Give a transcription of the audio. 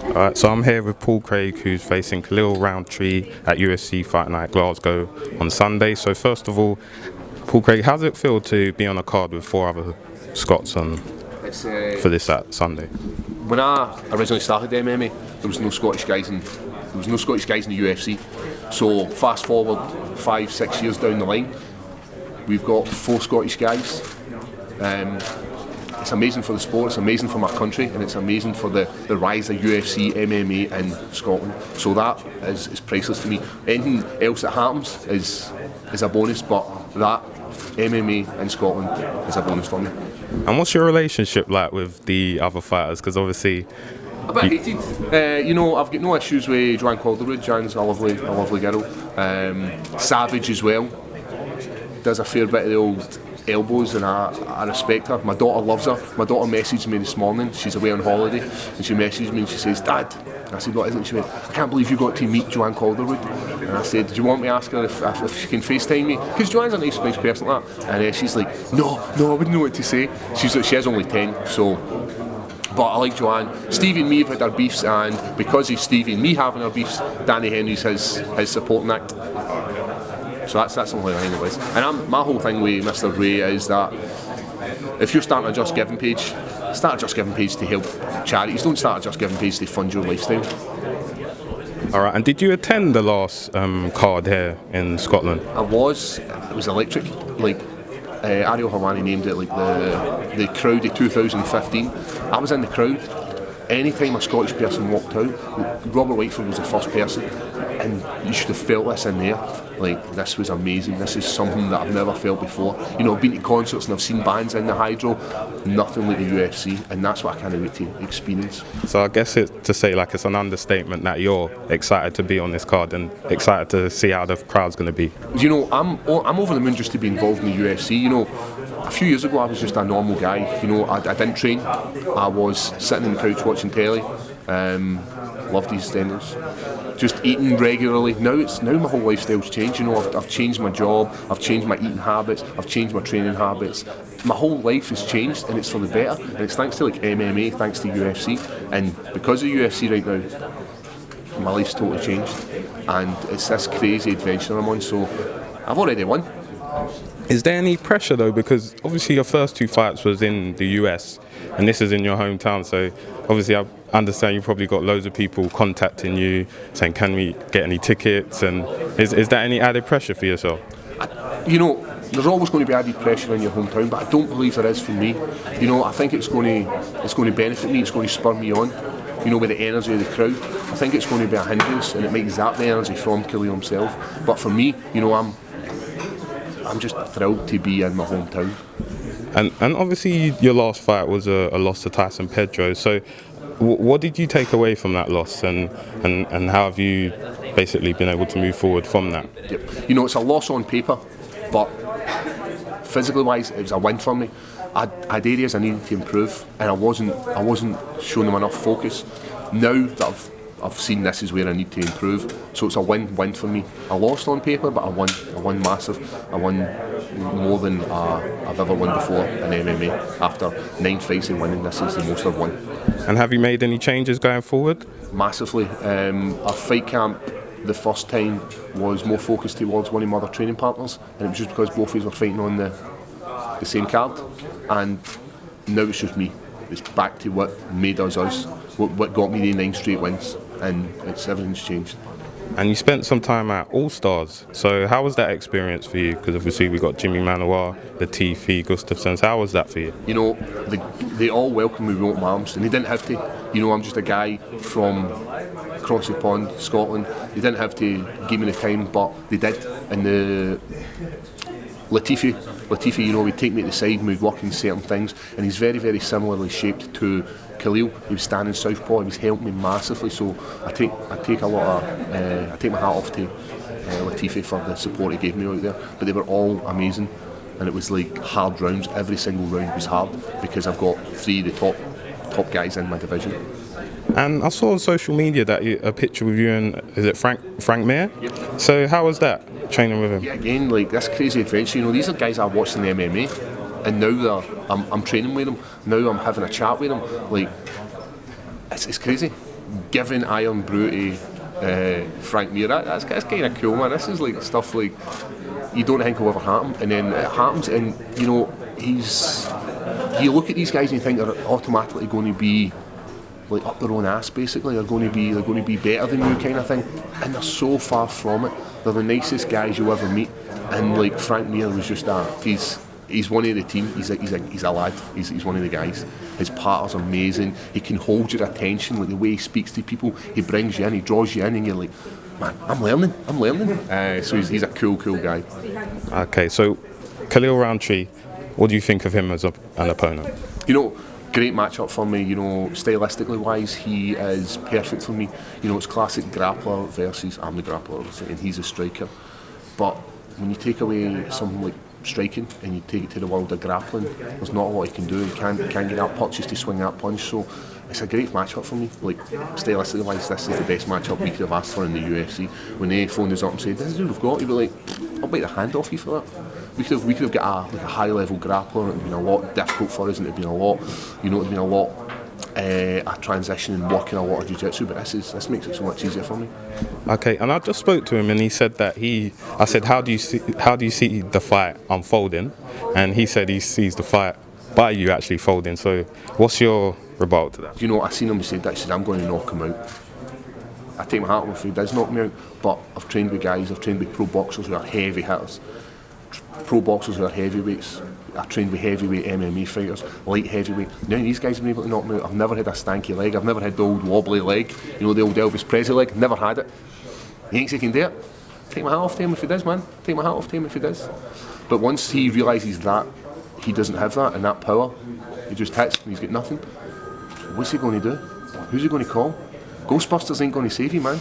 Alright, so I'm here with Paul Craig, who's facing Khalil Rountree at UFC Fight Night Glasgow on Sunday. So first of all, Paul Craig, how does it feel to be on a card with four other Scots for this Sunday? When I originally started MMA, there was no Scottish guys in the UFC. So fast forward 5-6 years down the line, we've got four Scottish guys. It's amazing for the sport, it's amazing for my country, and it's amazing for the rise of UFC, MMA in Scotland. So that is priceless to me. Anything else that happens is a bonus, but that MMA in Scotland is a bonus for me. And what's your relationship like with the other fighters? Because obviously, a bit hated. I've got no issues with Joanne Calderwood. Joanne's a lovely girl. Savage as well. Does a fair bit of the old elbows, and I respect her. My daughter loves her. My daughter messaged me this morning. She's away on holiday, and she messaged me and she says, "Dad," I said, "What is it?" She went, "I can't believe you got to meet Joanne Calderwood." And I said, "Do you want me to ask her if she can FaceTime me?" Because Joanne's a nice person like that. And she's like, no, I wouldn't know what to say. She is only 10, so. But I like Joanne. Stevie and me have had our beefs, and because of Stevie and me having our beefs, Danny Henry's his supporting act. So that's something like anyways. And my whole thing with Mr. Ray is that if you're starting a Just Giving page, start a Just Giving page to help charities. Don't start a Just Giving page to fund your lifestyle. Alright, and did you attend the last card here in Scotland? It was electric. Like Ariel Helwani named it like the crowd of 2015. I was in the crowd. Anytime a Scottish person walked out, Robert Whiteford was the first person, and you should have felt this in there. Like, this was amazing. This is something that I've never felt before. I've been to concerts and I've seen bands in the Hydro, nothing like the UFC, and that's what I can't wait to experience. So I guess it's an understatement that you're excited to be on this card and excited to see how the crowd's going to be. I'm over the moon just to be involved in the UFC. A few years ago I was just a normal guy. I didn't train. I was sitting on the couch watching telly. Loved EastEnders. Just eating regularly. Now my whole lifestyle's changed. I've changed my job, I've changed my eating habits, I've changed my training habits. My whole life has changed, and it's for the better. And it's thanks to MMA, thanks to UFC. And because of UFC right now, my life's totally changed. And it's this crazy adventure I'm on, so I've already won. Is there any pressure though, because obviously your first two fights was in the US and this is in your hometown, so obviously I understand you probably got loads of people contacting you saying, can we get any tickets, and is there any added pressure for yourself? There's always going to be added pressure in your hometown, but I don't believe there is for me. I think it's going to benefit me, it's going to spur me on. With the energy of the crowd, I think it's going to be a hindrance, and it might zap the energy from Khalil himself. But for me, I'm just thrilled to be in my hometown. And obviously your last fight was a loss to Tyson Pedro. So what did you take away from that loss, and how have you basically been able to move forward from that? Yep. It's a loss on paper, but physically wise, it was a win for me. I had areas I needed to improve, and I wasn't showing them enough focus. Now that I've seen this is where I need to improve, so it's a win for me. I lost on paper, but I won massive. I won more than I've ever won before in MMA. After 9 fights and winning, this is the most I've won. And have you made any changes going forward? Massively. Our fight camp the first time was more focused towards one of my other training partners, and it was just because both of us were fighting on the same card, and now it's just me. It's back to what made us, what got me the 9 straight wins, and everything's changed. And you spent some time at All Stars, so how was that experience for you? Because obviously we got Jimmy Manoir, Latifi, Gustafsson. How was that for you? They all welcomed me with open arms, and they didn't have to. I'm just a guy from across the pond, Scotland. They didn't have to give me the time, but they did. And the Latifi, would take me to the side and we'd work on certain things, and he's very, very similarly shaped to Khalil. He was standing southpaw, he was helping me massively, so I take my hat off to Latifi for the support he gave me out there. But they were all amazing, and it was like hard rounds. Every single round was hard because I've got 3 of the top guys in my division. And I saw on social media that a picture with you and, is it Frank Mir? Yep. So how was that, training with him? Yeah, again, like this crazy adventure. These are guys I watched in the MMA, and now I'm training with them. Now I'm having a chat with them. Like, it's crazy. giving Iron Brew to Frank Mir, that's kind of cool, man. This is like stuff like you don't think will ever happen, and then it happens, and you know, you look at these guys and you think they're automatically going to be like up their own ass, basically. They're going to be better than you, kind of thing, and they're so far from it. They're the nicest guys you'll ever meet, and like Frank Mir was just that. He's one of the team. He's a lad. He's one of the guys. His partner's amazing. He can hold your attention, like the way he speaks to people. He brings you in, he draws you in, and you're like, man, I'm learning. So he's a cool guy. Okay, so Khalil Rountree, what do you think of him as an opponent? You know, great matchup for me. You know, stylistically wise, he is perfect for me. You know, it's classic grappler versus I'm the grappler, obviously, and he's a striker. But when you take away something like striking and you take it to the world of grappling, there's not a lot he can do. He can't get that punches to swing that punch. So it's a great matchup for me. Like, stylistically wise, this is the best matchup we could have asked for in the UFC. When they phoned us up and said, this is who we've got, you'd be like, I'll bite the hand off you for that. We could have got a high level grappler, and it'd been a lot difficult for us, and it'd been a lot a transition and working a lot of jiu-jitsu, but this makes it so much easier for me. Okay, and I just spoke to him, and he said that I said, how do you see the fight unfolding? And he said he sees the fight by you actually folding. So what's your rebuttal to that? You know, I seen him say that. He said, I'm going to knock him out. I take my hat off if he does knock me out, but I've trained with pro boxers who are heavy hitters, pro boxers who are heavyweights. I've trained with heavyweight MMA fighters, light heavyweight. None of these guys have been able to knock me out. I've never had a stanky leg. I've never had the old wobbly leg, you know, the old Elvis Presley leg. Never had it. He thinks he can do it. Take my hat off to him if he does, man. Take my hat off to him if he does. But once he realises that he doesn't have that and that power, he just hits and he's got nothing. What's he going to do? Who's he going to call? Ghostbusters ain't going to save you, man.